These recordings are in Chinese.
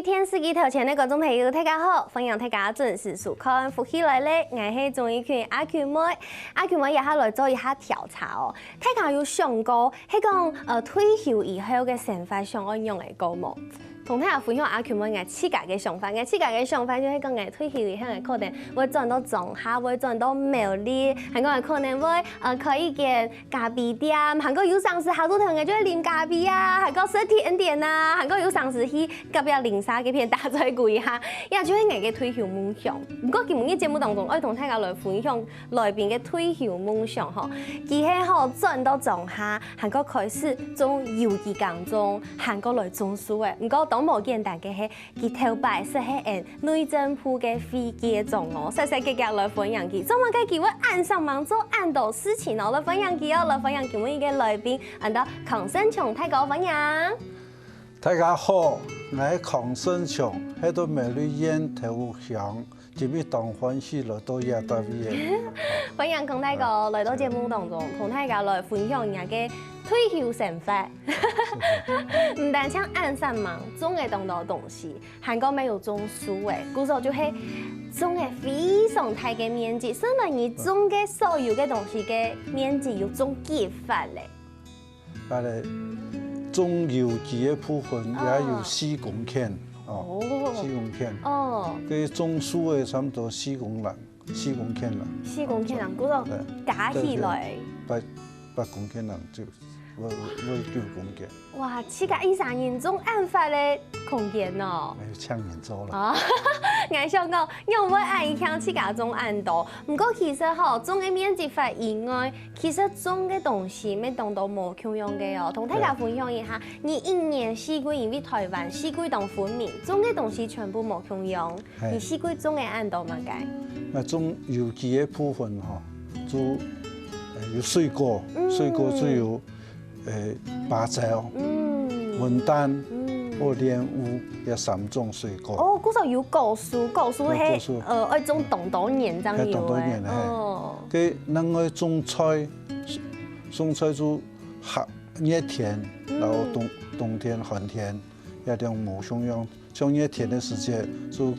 天司机头前的观众朋友，大家好，欢迎大家准时收看《福起来咧》，我是综艺圈阿 Q 妹，阿 Q 妹也下来做一下调查哦。大家有想过，迄讲退休以後嘅生活上安用嚟過無？同大家分享阿 Q 妹嘅自家嘅想法，自家嘅想法就係講嘅退休以後嘅可能會賺到種下，會賺到苗栗，還講可能會開一間咖啡店，還講有上市好多同嘅就係啉咖啡啊，還講食甜點啊，還講有上市去隔壁零沙嗰邊打再攰一下，也就係我嘅退休夢想。不過今日嘅節目當中，我同大家來分享來賓嘅退休夢想吼，佢係好賺到種下，還講開始種有機耕種，還講來種樹嘅，唔過。都冇簡單嘅係，佢頭擺是係內政部嘅飛機種哦，細細嘅來分享佢，做乜嘅佢會按上忙做按到事情哦，來分享佢哦，來分享佢每一個來賓，按到邝勝雄大哥分享。大家好，我係邝勝雄，喺度美麗煙頭鄉，今日當歡喜來到也到嘢。歡迎邝大哥來到節目當中，同大家來分享人嘅退休生活。唔單止按上忙種嘅咁多東西，還講沒有種樹嘅，故說就係種嘅非常大嘅面積，相當於種嘅所有嘅東西嘅面積要種幾番咧。係咧，種有機嘅部分也有4公頃，哦，4公頃。哦。佢種樹嘅差唔多4公頃啦。4公頃啦，故說加起來8公頃啦就。我9公頃。哇，自家以上人種按法嘅空間哦。搶人做啦。啊，我想講，因為愛聽自家種按多，不過其實吼種嘅面積法以外，其實種嘅東西咩當到冇共用嘅哦。同大家分享一下，你一年四季因為台灣四季當分明，種嘅東西全部冇共用，你四季種嘅按多嘛解？那種有機嘅部分吼，就有水果，水果就有。芭蕉、文旦、或蓮霧，有3種水果。哦，嗰時有果樹，果樹係愛種多年咁樣嘅。哦。佢另外種菜，種菜就熱天，然後冬天、寒天，也兩冇相樣。像熱天嘅時節，就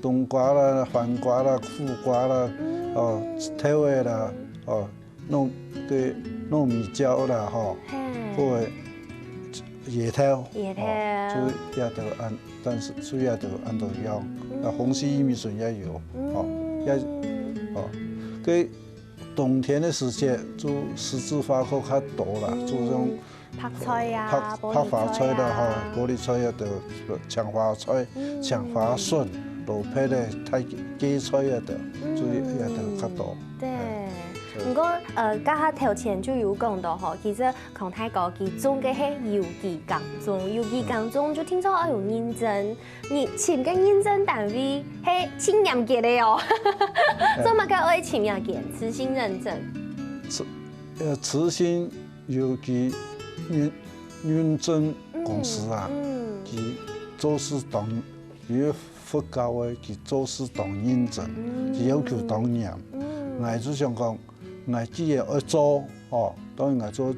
冬瓜啦、番瓜啦、苦瓜啦，哦，頭尾啦，哦。糯米椒啦，吼，或者椰頭，就也都按，但是主要都按到用。那紅絲玉米筍也有，佢冬天的時節就十字花科較多啦，就種白菜啊、白花菜啦，吼，玻璃菜也都長花菜、長花筍、蘿蔔咧、太芥菜也都，就也都較多。對。不過家下頭前就有講到吼，其實邝大哥佢種嘅係有機耕種，有機耕種就聽說要有認證，你簽嘅認證單位係清嚴格的哦。做乜嘅愛清嚴格？慈心認證。慈心有機認證公司啊，佢做事當與佛教嘅，佢做事當認證，佢要求當嚴。我就想講。我既然要做，哦，當然我做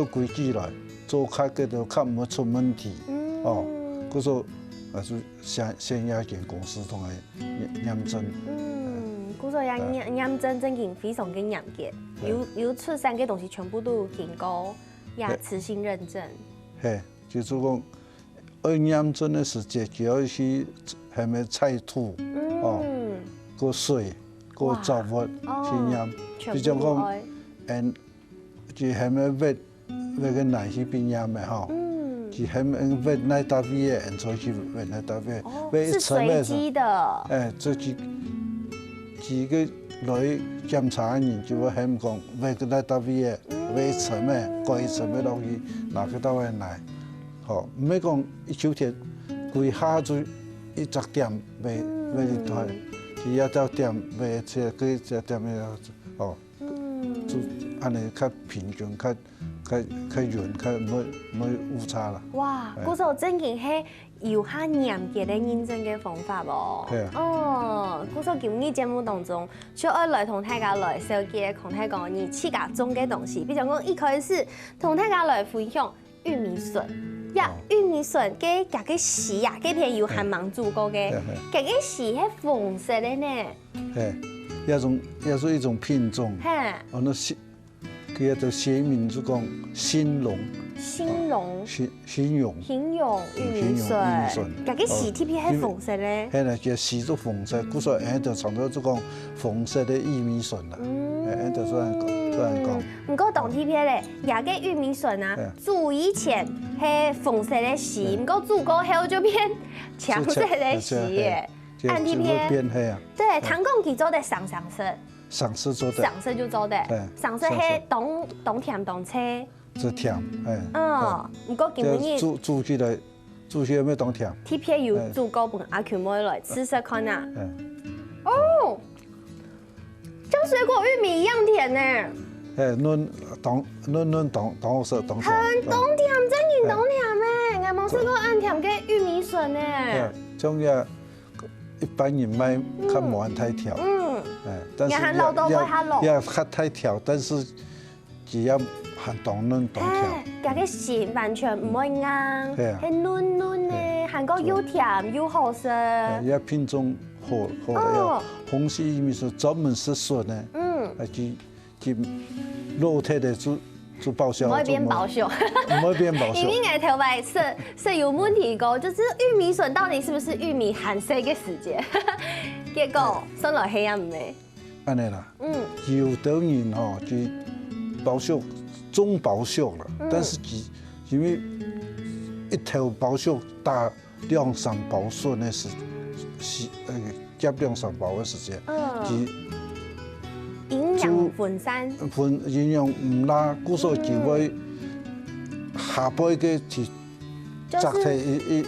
規矩來，做較個就較唔會出問題，哦，嗰時我就先要間公司同佢驗證。嗰時要驗證真經非常嘅嚴格，有出產嘅東西全部都有經過也慈心認證。係，就是講要驗證嘅時節，就要去係咪採土，哦，個水。個作物去驗，比如講，就係咪挖個泥去邊驗嘅嗬？就係咪挖泥搭邊嘅，然後去挖泥搭邊。是隨機的。這幾個來檢查嘅人就會係講挖個泥搭邊嘅，挖一層咩，過一層咩落去，拿個到嘅泥，嗬，唔係講一秋天規下就一隻點挖一台。也到點賣車，佢只點嘅哦，就安尼較平均、較圓、較冇誤差啦。哇，嗰時真係係有下嚴格嘅認證嘅方法喎。係啊。哦，嗰時今日節目當中，就愛來同大家來小結，同大家講你自家種嘅東西，比如講一開始同大家來分享玉米筍。呀，玉米笋嘅夾嘅絲呀，嗰片有還蠻足夠嘅，夾嘅絲係紅色的呢。也是一種品種。哦，那佢叫做學名就講興隆。興隆玉米筍，夾嘅絲貼片係紅色咧。係啦，嘅絲都紅色，故所喺度藏到就講紅色的玉米筍啦。喺度所以講。唔過當貼片咧，夾嘅玉米筍啊，煮以前係紅色的絲，唔過煮過後就變橙色的絲嘅。按貼片，對，糖貢佢做得上色做的，上色就做的，上色係當甜當青。是甜，唔過今日煮起來咩當甜？貼片有煮過本阿舅妹來試試看啊！哦，像水果玉米一樣甜呢！嫩當好食，當甜。很當甜，真係當甜誒！我冇試過按甜嘅玉米筍呢。種嘢一般人買看冇按太甜，但是也喝太甜，但是只要。很當嫩當甜，夾嘅絲完全唔會硬，係嫩嫩嘅，韓國又甜又好食。也品種好的，紅色玉米筍專門是筍的，就肉體的做保鮮，唔可以變保鮮，唔可以變保鮮。因為我頭擺是有問題個，就是玉米筍到底是不是玉米含水嘅時節？結果送來係啊唔係。安尼啦，有的人吼就保鮮。中保鮮了，但是因為一頭保鮮打2-3包筍的夾2-3包的時間，營養分散，營養唔拉，故所就會下輩嘅去摘起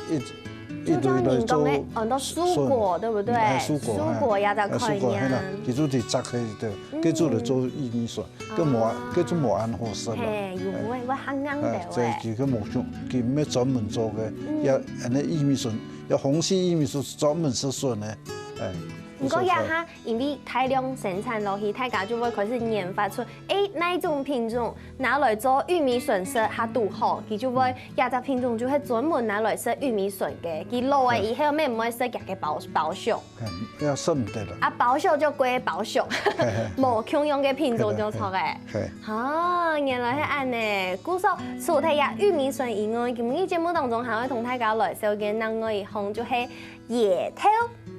一類來做很多蔬果，對不對？蔬果也在可以呀。佢做啲摘起的，佢做嚟做玉米筍，佢做冇按好食啦。有味，我很啱的。即係佢冇做，佢咩專門做嘅，有那玉米筍，有紅色玉米筍專門是筍嘅，不過呀哈，因為大量生產落去，大家就會開始研發出，哪一種品種拿來做玉米筍色它獨好，佢就會呀隻品種就係專門拿來食玉米筍嘅，佢落嚟以後咩唔會食夾嘅保鮮，要食唔得啦。啊保鮮就歸保鮮，冇共用嘅品種就錯嘅。哦，原來係安呢。故說除睇呀玉米筍以外，今日節目當中還會同大家來紹介另外一項就係野頭。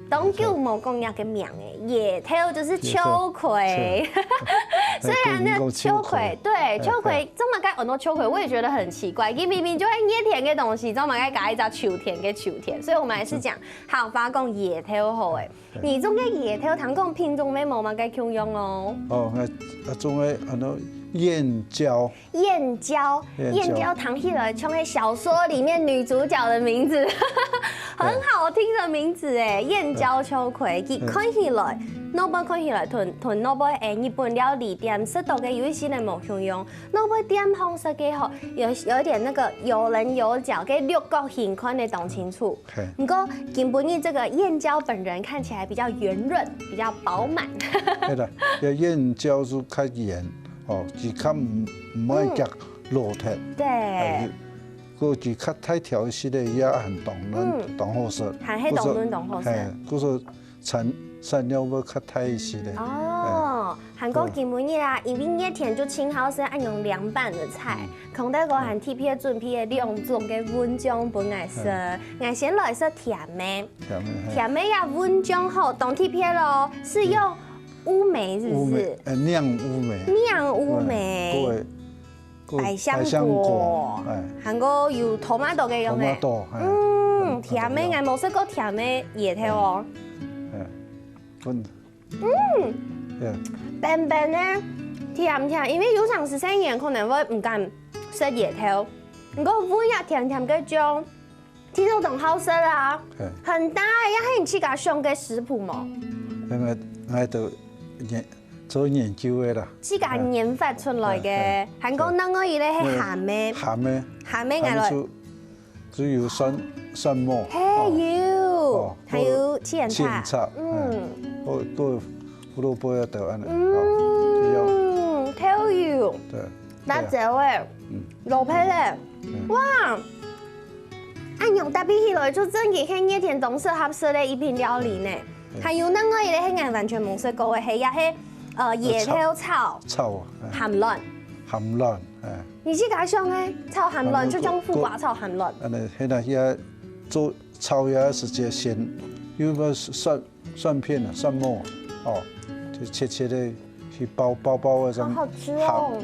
當久冇講一個名誒，野頭就是秋葵。雖然呢秋葵，對秋葵，這麼解很多秋葵，我也覺得很奇怪。佢明明就係野田嘅東西，這麼解改一隻秋田嘅秋田，所以我們還是講好發講野頭好誒。你種嘅野頭，談講品種咩冇嘛解共用咯？哦，我種嘅很多燕椒。燕椒談起來，像係小說裡面女主角的名字，很好聽的名字誒，燕椒秋葵，佢看起來。那邊看起來同那邊日本料理店食到嘅有一些人冇共用，那邊店方式嘅好有一點那個有稜有角嘅六角形，看得懂清楚。不過根本你這個燕椒本人看起來比較圓潤，比較飽滿。係啦，燕椒就較圓，哦，就較唔愛夾老鐵。對。個就較太條一些的也很當嫩當好食。係係當嫩當好食。嗰個產料會較太一些的。哦，韓國基本嘢啦，因為熱天就清好食，愛用涼拌的菜。孔德國韓貼片準備嘅兩種嘅溫醬本來食，我先來食甜的。甜的呀，溫醬好，當貼片咯，是用烏梅，是不是？釀烏梅。百香果，韓國有tomato嘅用嘅。甜的我冇食過甜的野頭哦。笨笨的，甜，因為有常食生人可能會唔敢食野頭，不過味也甜嘅種，聽到仲好食啊，很大，也係自家上嘅食譜嘛。我都做研究嘅啦，自家研發出來嘅，韓國那個嘢咧係鹹的，我來，就有蒜末，還有芹菜，都胡蘿蔔都安尼，挑油，辣椒誒，蘿蔔咧，哇，按用搭比起来，就真嘅係熱天中適合食的一品料理呢。還有另外一個係我完全冇食過嘅，係也係椰頭炒鹹卵。鹹卵，你是家鄉嘅炒鹹卵，就種苦瓜炒鹹卵。現在也做炒也是直接先，有個蒜片啊、蒜末哦，就切的去包的這樣，好吃哦。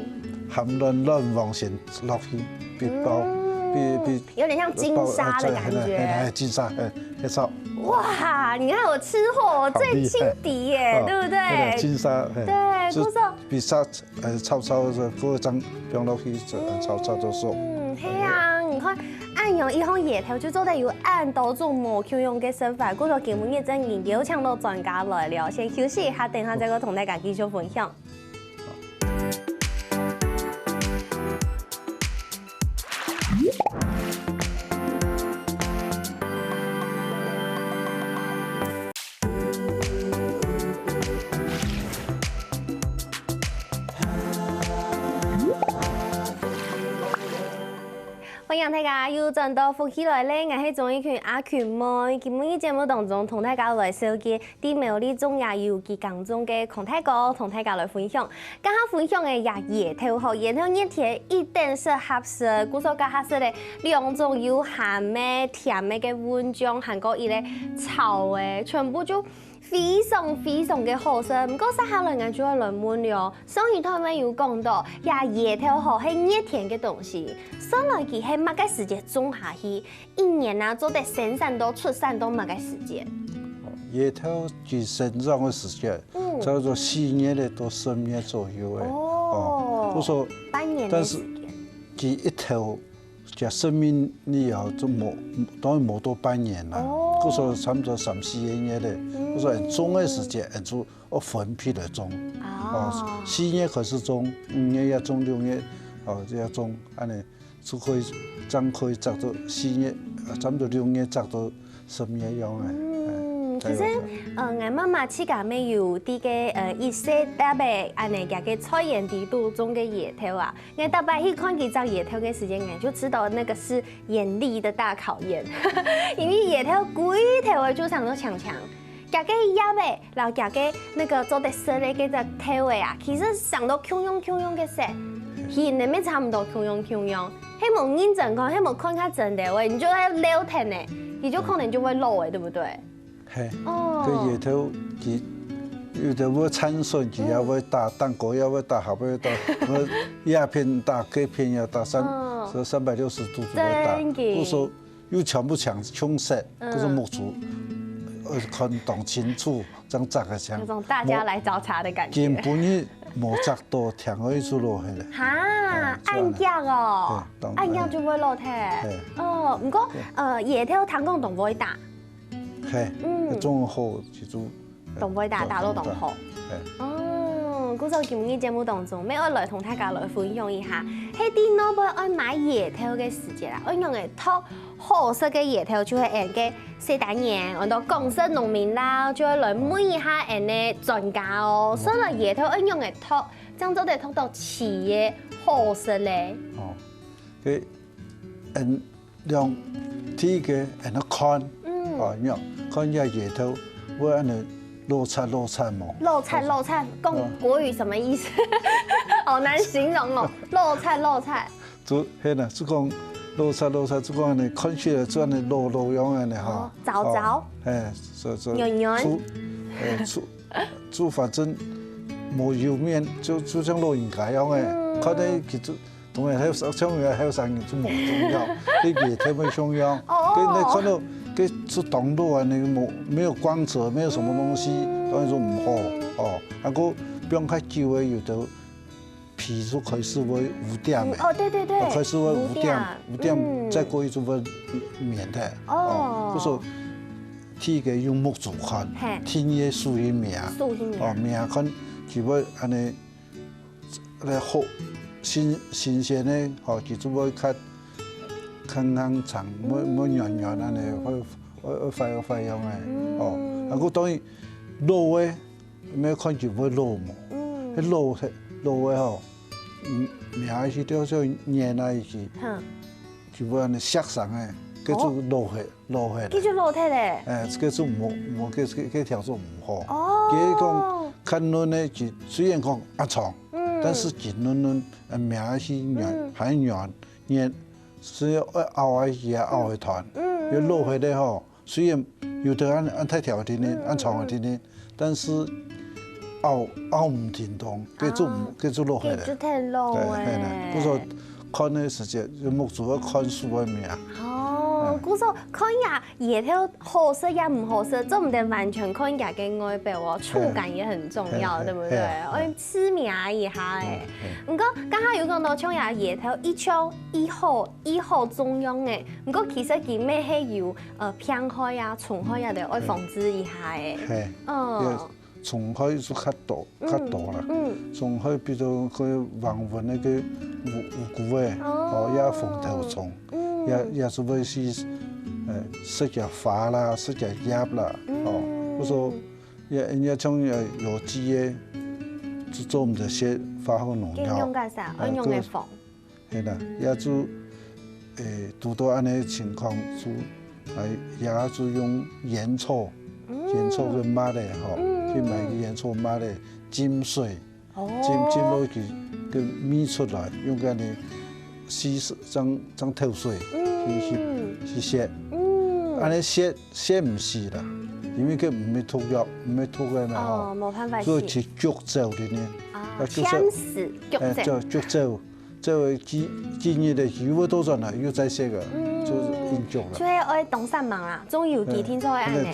鹹卵往先落去，比包比有點像金沙的感覺。金沙，炒。哇，你看我吃貨，我最輕敵耶，對不對？金沙，對，古時候比沙炒嗰個張放落去炒就熟。係啊，你看按用一項椰頭就做得有按多種無共用嘅手法，古時候節目一陣研究請到專家來了，先休息一下，等下再個同大家繼續分享。歡迎大家又轉到福起來咧，我係綜藝圈阿權妹。今日節目當中，同大家來紹介啲苗栗中亞有機耕種嘅康泰哥，同大家來分享。今日分享嘅椰頭嗬，椰頭熱天一定適合食。古所家下食咧兩種有鹹嘅、甜嘅混醬，韓國伊咧炒嘅，全部就非常嘅好食。唔過接下來我就要來問了，上一台咪有講到，椰頭嗬係熱天嘅東西。上來佢係乜嘅時間種下去？一年啊，做得生產到出產到乜嘅時間？椰頭佢生長嘅時間，叫做4月的到10月左右嘅。哦，就說半年。但是佢一頭嘅生命力啊，就當然冇到半年啦。就說差唔多3、4月的，就說種嘅時間，就分批來種。哦，4月開始種，5月也種，6月就要種，安尼。就可以摘到4月，差唔多6月摘到10月樣嘅。其實我媽媽自家咪有啲嘅一些特別安尼嘅菜園地度種嘅椰頭啊，我特別去看佢摘椰頭嘅時間，我就知道那個是眼力的大考驗，因為椰頭規頭嘅就長到長長，夾嘅葉尾，然後夾嘅那個做得實咧嘅隻頭尾啊，其實長到強嘅色，佢那邊差唔多強。喺冇認真看，喺冇看下真的喂，你就喺聊天呢，你就可能就會漏誒，對不對？係。哦。個椰頭佢有的會產水，佢也會打蛋糕，也會打，後邊會打，我葉片打，cây片也打，360度就會打。不說又強不強色，就是木竹，看懂清楚，這樣摘嘅像。那種大家來找茬的感覺。根本你冇摘到，甜可以出落去嘅。哈，按夾哦，按夾就會落去。哦，唔過椰頭糖講同會打。係，種好就做。同會打到同好。哦，嗰陣今日節目當中，咩我來同大家來分享一下，喺啲老闆愛買椰頭嘅時節啦，我用嚟托好食嘅椰頭就係人嘅4大年，我到廣式農民啦，就會來問一下人嘅專家哦，所以椰頭我用嚟托，將做得托到企業好食咧。哦，佢用睇嘅人看，用看一椰頭，我安尼。落菜嘛，落菜，講國語什麼意思？好難形容哦。落菜。就係啦，就講落菜，就講你看起來就安尼落樣安尼哈。糟。圓。煮反正冇油面，就像落鹽芥樣嘅。看你其實同人喺香港喺上面就冇重要，啲椰頭咪重要。你看到。佢做凍落啊，你沒有光澤，沒有什麼東西，當然就唔好哦。啊個冰太久嘅，有的皮就開始會污點嘅。對。開始會污點，再過一陣會棉的。哦。就說天嘅用木竹看，天嘅樹葉苗。苗看佢會安尼嚟好新鮮嘅，佢就會較。坑長，冇圓安尼，快樣嘅，哦，啊個當然老嘅，咩看住會老嘛，喺老嘅嗬，苗係啲叫做黏啊，佢會安尼色上嘅，叫做落血叫做落体咧。叫做无叫条做唔好。哦。佢講看嫩呢，就雖然講壓長，但是佢嫩命是軟，很軟，也是要熬也熬一團。要落血咧吼，雖然有得按太條啲呢，按長啲呢，但是熬唔停當，叫做落血咧。叫太落誒。嗰個看呢時節，目主要看書嘅命。哦，故說看野頭好色也唔好色，做唔得完全看人嘅外表哦，觸感也很重要，對不對？我痴名一下誒。唔過剛好有講到像野頭一槍一號中央誒，唔過其實佢咩係有偏開啊、重開啊，就愛防止一下誒。係。重開就較多啦。重開比如佢黃紋那個烏骨誒，也防頭蟲。也是會是食隻花啦，食隻葉啦，我說也像有機嘅，就做唔到些化學農藥。用個啥？我用嘅防。係啦，也就遇到安尼情況就也就用鹽草去抹咧，去買個鹽草抹咧，浸水，浸落去佢搣出來，用個呢。將透水去洗，安尼洗唔是啦，因為佢唔係塗藥，唔係塗嘅嘛吼，所以去焗走的呢，烚死焗走，這今日的油多咗啦，又再洗個，就是研究啦。所以我東山忙啦，種有幾聽說會安尼。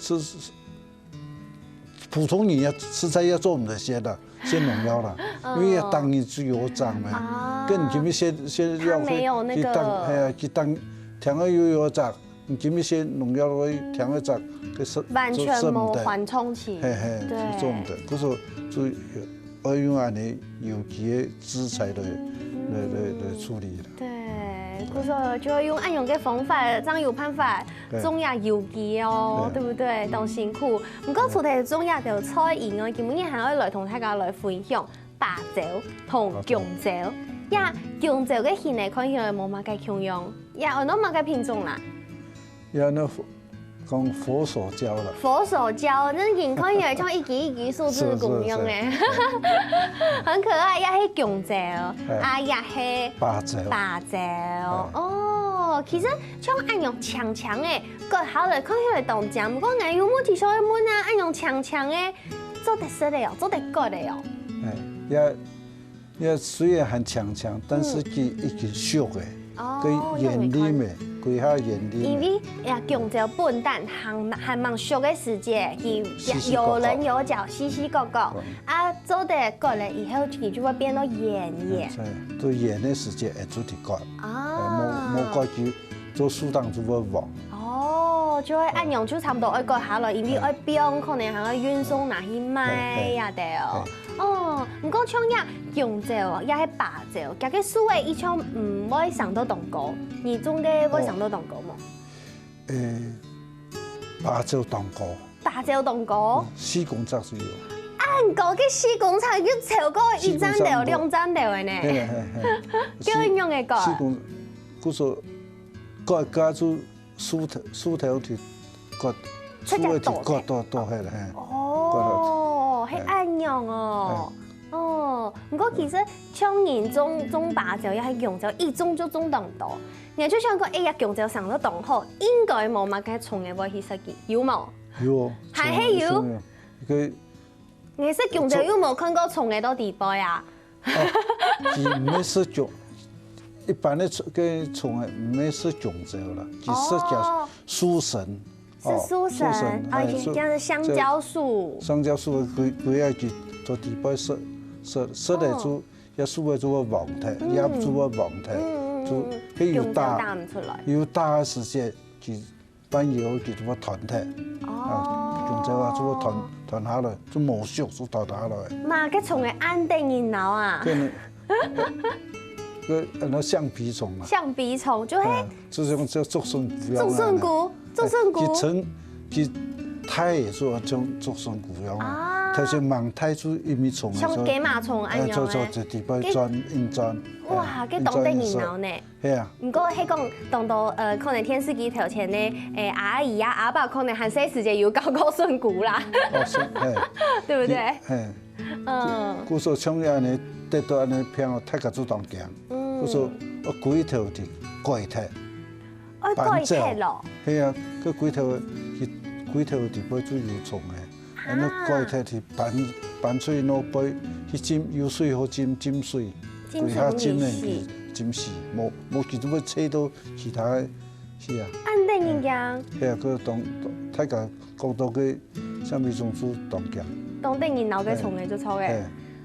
是普通人也實在要做唔得些的。些農藥啦，因為當你就有長嘛，跟你們些藥去當，去當聽個有長，你們些農藥會聽個長，佢完全冇緩衝期，對，做唔得，嗰時候就要用安尼有機嘅資材來處理啦。對，嗰時候就要用按用嘅方法，這樣有辦法種下有機哦，對不對？當辛苦。唔過除咗種下條菜以外，今日還可以來同大家來分享芭蕉同香蕉。呀，香蕉嘅現嚟看起來冇乜嘅營養，呀，我諗乜嘅品種啦？呀，那講佛手蕉啦。佛手蕉，那見看起來像一支數字咁樣嘅，很可愛。呀，係香蕉，呀係芭蕉。哦，其實像按用長長嘅，割好嚟看起來當正，不過我有冇提出嚟問啊？按用長長嘅做得實嘅哦，做得割嘅哦。也雖然很長，但是佢已經熟嘅，佢原理咩？佢下原理。因為呀，香蕉本蛋還蠻熟嘅時節，佢有稜有角，細細個個，啊，做得割了以後，佢就會變到圓。到圓嘅時節會做啲割，冇割就做樹檔就會黃。哦，就會按用就差唔多愛割下來，因為愛冰可能還要運送拿去賣呀的哦。哦，唔過像呀香蕉，也係芭蕉，加個樹誒，以前唔會上到凍糕，你種嘅會上到凍糕冇？芭蕉凍糕。芭蕉凍糕。4公尺左右。按個嘅4公尺要超過1盞條、2盞條嘅呢？叫人用嘅個。4公，嗰時割加咗樹頭條割，樹嘅條割多係啦。哦，係按用哦。哦，不過其實像人種芭蕉也係香蕉，一種就種當多。你就想講，哎呀，香蕉上咗當好，應該冇乜嘅蟲嘅會去食嘅，有冇？有。係有。佢。你食香蕉有冇看過蟲嘅到地步呀？佢唔係食蟲，一般的蟲唔係食香蕉啦，佢食叫樹神。是樹神啊，這樣是香蕉樹。香蕉樹佢要去做地步食嚟做，一樹嘅做個黃體，一做個黃體，做佢要大嘅時節，佢半夜佢做個團體，香蕉啊做個團下來，做毛熟做團下來。嘛，佢蟲係安定熱鬧啊！那橡皮蟲啊！橡皮蟲就係，就種叫竹筍菇。竹筍菇。佢太也做種竹筍菇樣啊！頭先盲太子一米蟲像雞馬蟲安樣做一地方轉硬轉。哇，佢當得熱鬧呢。係啊。唔過係講當到可能電視機頭前呢，阿姨啊、阿爸可能閒細時間要教個順鼓啦。哦，係。對不對？係。故說像安尼得到安尼片哦，太家主動講。故說我鬼頭的怪體。我怪體咯。係啊，佢鬼頭地杯做油蟲嘅，安尼怪體係拌水攞杯去浸有水好浸水。佢下浸呢，浸死，冇其他要切到其他嘅，是啊。安定人家。係啊，佢當大家講到佢啥物種子當講。當定人鬧嘅蟲嘅就錯嘅。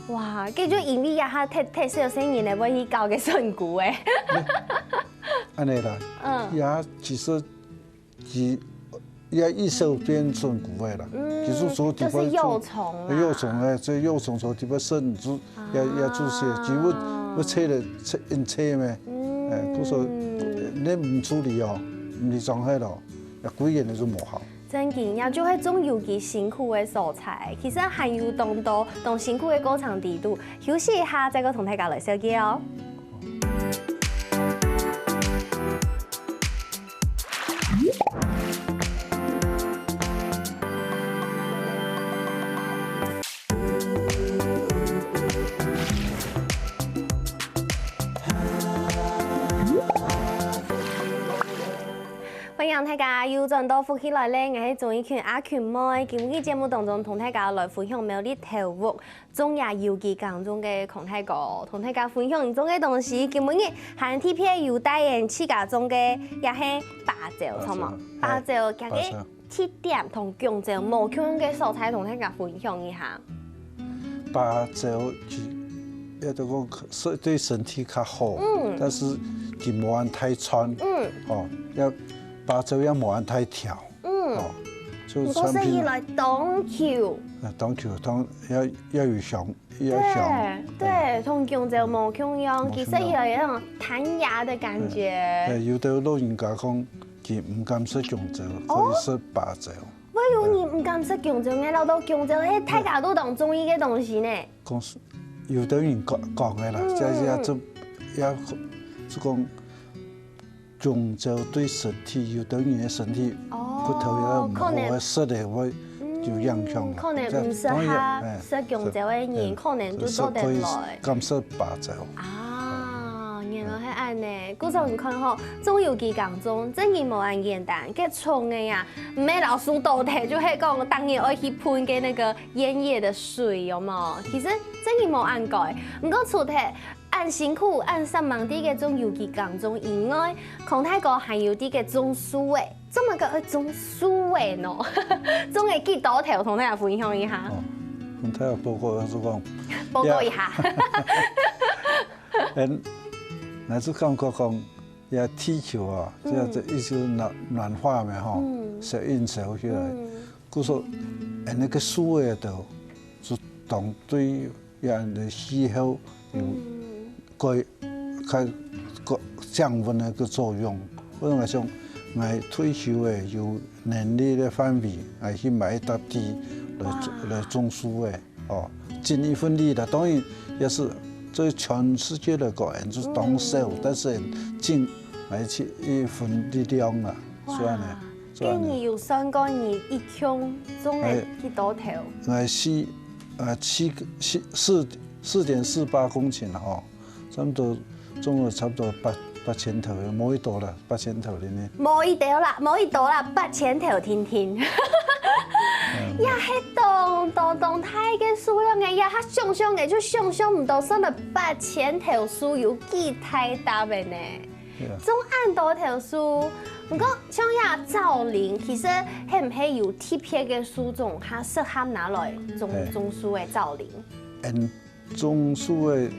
哇，記住因為一下睇小聲人嚟，要去教嘅順鼓誒。安尼啦。也其實也一手變順鼓誒啦。其實做地方就是幼蟲啊。幼蟲誒，這幼蟲做地方生做也做些，只不我切了切咩？佢說你唔處理哦，唔係裝喺度，也幾年就冇效。真嘅，也就係種有幾辛苦嘅素材，其實還有當辛苦嘅過程地度。休息一下，再個同大家來小結哦。歡迎大家又轉到福起來咧，我係綜藝圈阿權妹。今日節目當中同大家來分享苗栗頭屋中亞遊記當中嘅同大家分享中嘅東西。今日韓 TP 有帶人去家中嘅也係芭蕉，錯冇？芭蕉加個鐵點同姜蕉無窮嘅素材，同大家分享一下。芭蕉也都講對身體較好，但是佢冇按太穿，哦，要。芭蕉也冇按太條，哦，就產品來當橋，要有香，要香，對，同姜蕉冇共樣，其實有一種彈牙的感覺。有的老人家講，佢唔敢食姜蕉，所以食芭蕉。我以為你唔敢食姜蕉，我老到姜蕉，誒，大家都當中醫嘅東西呢。講有的人講嘅啦，就講。姜蕉對身體有的人嘅身體骨頭也唔好，食的會有影響。可能唔適合食姜蕉嘅人，可能都做得來。咁食芭蕉。啊，原來係安呢。嗰陣唔看吼，中遊記當中真係冇咁簡單，嘅蟲嘅呀，唔係老師導題，就係講當然愛去噴嘅那個煙葉的水，有冇？其實真係冇按改，唔過出題。按辛苦按三萬啲嘅種遊記當中以外，康泰哥還有啲嘅種樹誒，怎麼個去種樹誒呢？種嘅幾多條同大家分享一下。康泰哥報告就講，報告一下。嗱就感覺講，也地球啊，即係一直暖化咪吼，石英燒起來，故說那個樹誒度就當對人嘅氣候有。個降溫的個作用，我認為像我退休誒有能力的範圍，我去買一笪地來種樹誒，哦，盡一份力啦。當然也是對全世界的個人就是當少，但是盡買起一份力量啦，所以呢，今年有3個年一共種了幾多條？我4.48公頃吼。差唔多種咗差唔多8,000頭，冇一多啦，8,000頭裡面。冇一多啦，8,000頭天天。也係當太嘅數量嘅，也係想嘅，就想唔到，真係8,000頭樹有幾太大嘅呢？種按多條樹，不過像呀造林，其實係唔係有特別嘅樹種，它適合拿來種樹嘅造林？種樹嘅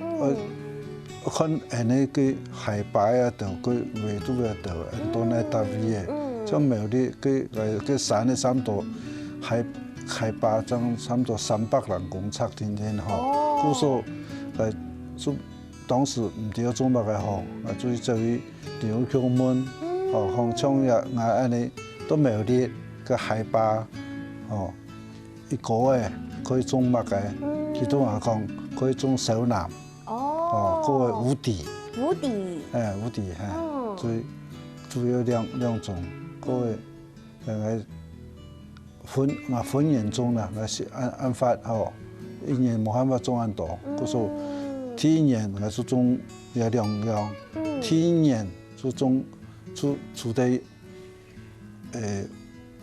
我看那個海拔啊，度個緯度啊，度很多那大位嘅，像苗栗個山咧，差唔多海拔差唔多300人公尺天天吼，故說就當時唔對種乜嘅吼，所以就去牛腔門，像日安尼都苗栗個海拔，哦，一個月可以種乜嘅？其中話講可以種小南，嗰個無底，無底，無底主要兩種，嗰個分園種啦，那是按法一年冇辦法種咁多，嗰時第一年我就種有兩樣，第一年就種除咗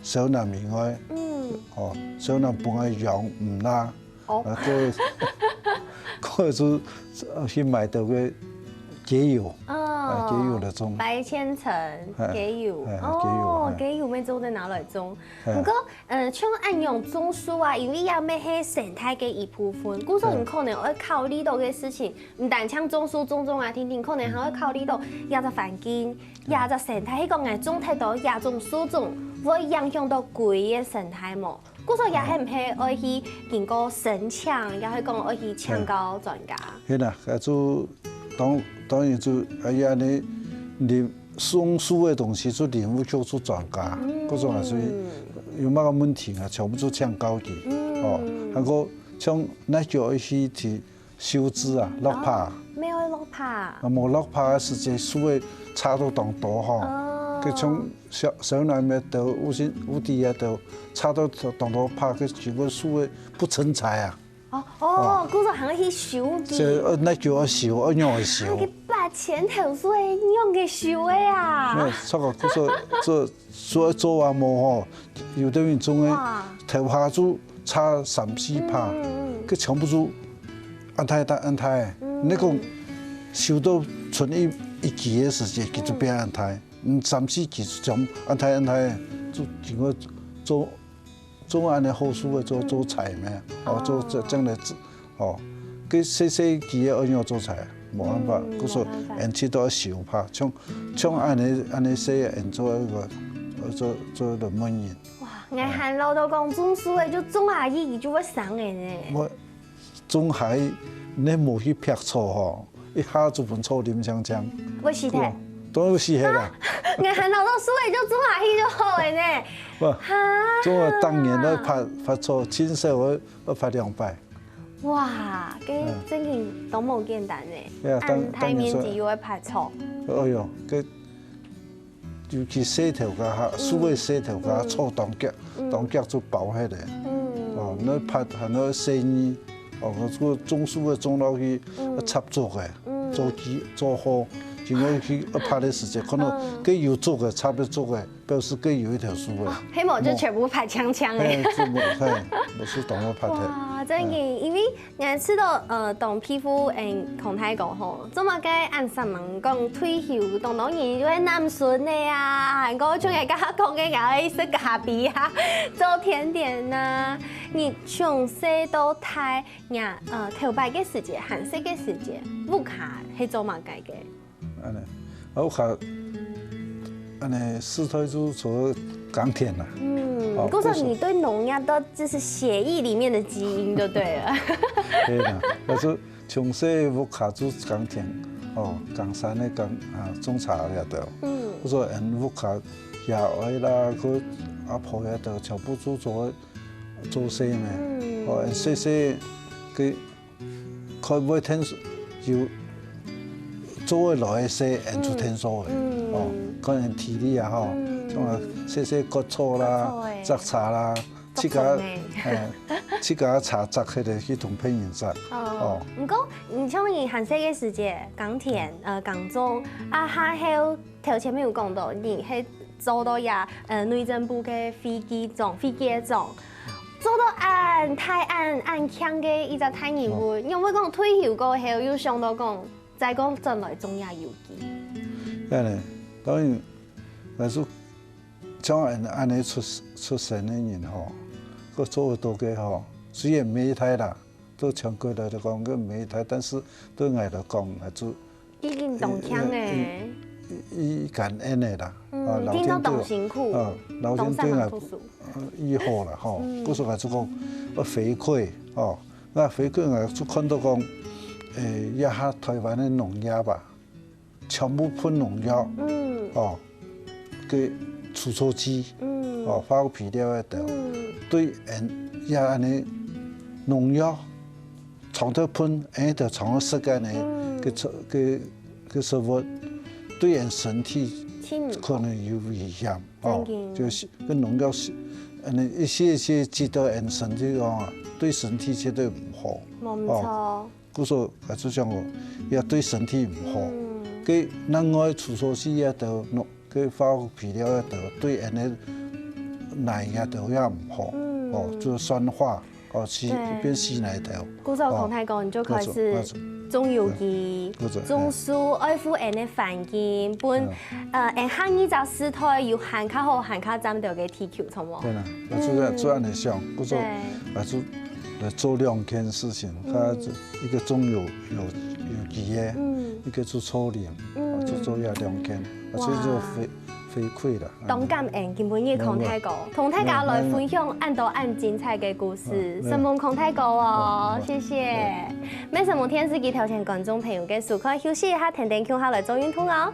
小南以外，小南本來養唔啦，嗰個就去買到嘅芥油，芥油嚟種。白千層芥油，芥油咩做在哪來種？不過像按用種樹啊，因為也咩係生態嘅一部分，故所你可能會考慮到嘅事情，唔但像種樹種啊，聽，可能還會考慮到也個環境，也個生態，迄個愛種太多也種樹種，會影響到規嘅生態嘛。故所也係唔係愛去經過申請，也係講愛去請教專家。係啦，就當然就你種樹嘅東西就領悟叫做專家，嗰種係屬於有乜個問題啊，全部都請教佢。還個像那叫去修枝啊，落柏。咩去落柏？冇落柏嘅時節，樹嘅差到當多嗬。佢從小南面到無底啊，到差到當多柏，佢全部樹嘅不成材啊。嗰個行去修嘅。那叫我修，我用去修。佢把前頭樹用嘅修嘅啊。錯個，佢做話冇嗬，有啲人種嘅頭下就差3-4帕，佢全部都安泰，你講修到剩一季嘅時間，佢就變安泰，3-4季就全安泰，就經過做安尼好樹嘅做菜咩？做將來佢細季嘅按樣做菜，冇辦法，嗰時人哋都要修怕，像安尼細人做一個做論文員。哇！我喊老豆講種樹嘅就種下去，就會生嘅呢。我種下去，你冇去劈草一下就盆草點香。會死嘅。都有死嘅啦。我喊老豆樹嘅就種下去就好嘅呢。種啊，當年都拍草，親手我拍200。哇！佢真係都冇簡單呢。按大面積又會拍草。哎呦，佢尤其細頭家樹嘅細頭家草當腳就包起來。你拍係那細呢？個種樹嘅種落去插竹嘅，做好。經過去拍的時間，可能佢有竹嘅，插咗竹嘅，表示佢有一條樹嘅。希望就全部拍槍嘅。冇是當我拍的。哇，真嘅，因為我知道當皮膚孔太講吼，做乜嘅按上問講退休，當然就係男孫嘅啊，韓國仲係家講嘅又係食咖啡啊，做甜點啊，你從細到大，頭擺嘅時節，寒色嘅時節，屋下係做乜嘅？我看，4歲就做耕田啦。故說你對農業都就是血液裡面的基因就對了。對啦，我就從細屋下做耕田，耕山的種茶也得。我說屋下野外啦，個阿婆也得，全部都做些咩？細佢開每天要。做落去些人做天數嘅，可能體力啊嗬，像啊些割草啦、摘茶啦，自家茶摘起嚟去同朋友摘。唔過，你像你寒色嘅時節，耕田耕種啊，下後頭前面有講到，你係做到也內政部嘅飛機種，做到按強嘅一隻大人物，因為講退休過後又想到講。再講將來種也有機。當然，但是像安尼出身的人佢做到嘅雖然媒體啦，都全國來講個媒體，但是對我來講係做已經動聽嘅，伊感恩嘅啦。聽到懂辛苦，懂上行出書，以後啦嗰時係做講回饋那回饋我就看到講。一下台灣的農業吧，全部噴農藥，嘅除草劑，化學肥料喺度，對人也安尼农药常头喷，就常时间呢，个食物对人身体可能有危险哦，就是跟农药是，一些剂到人身体哦，对身体绝对唔好。冇错。故说就像我，也对身体唔好。佢另外除草剂也得，佢化学肥料也得，对人的奶也得也唔好。哦，就酸化，哦，变稀奶头。故说孔太公，你就开始种有机、种树，爱护人的环境，本下呢只时代要行较好，行较站到嘅地球，错冇？对啦，做安尼想，故说来做两件事情，他一个种有机的，一个做草林，做也两件，所以就回馈啦。当感恩今本日孔太公，孔太公来分享按多按精彩嘅故事，神梦孔太公哦，谢谢。咩神梦天司机头前观众朋友嘅，赶快休息一下，停停，休下来做运动哦。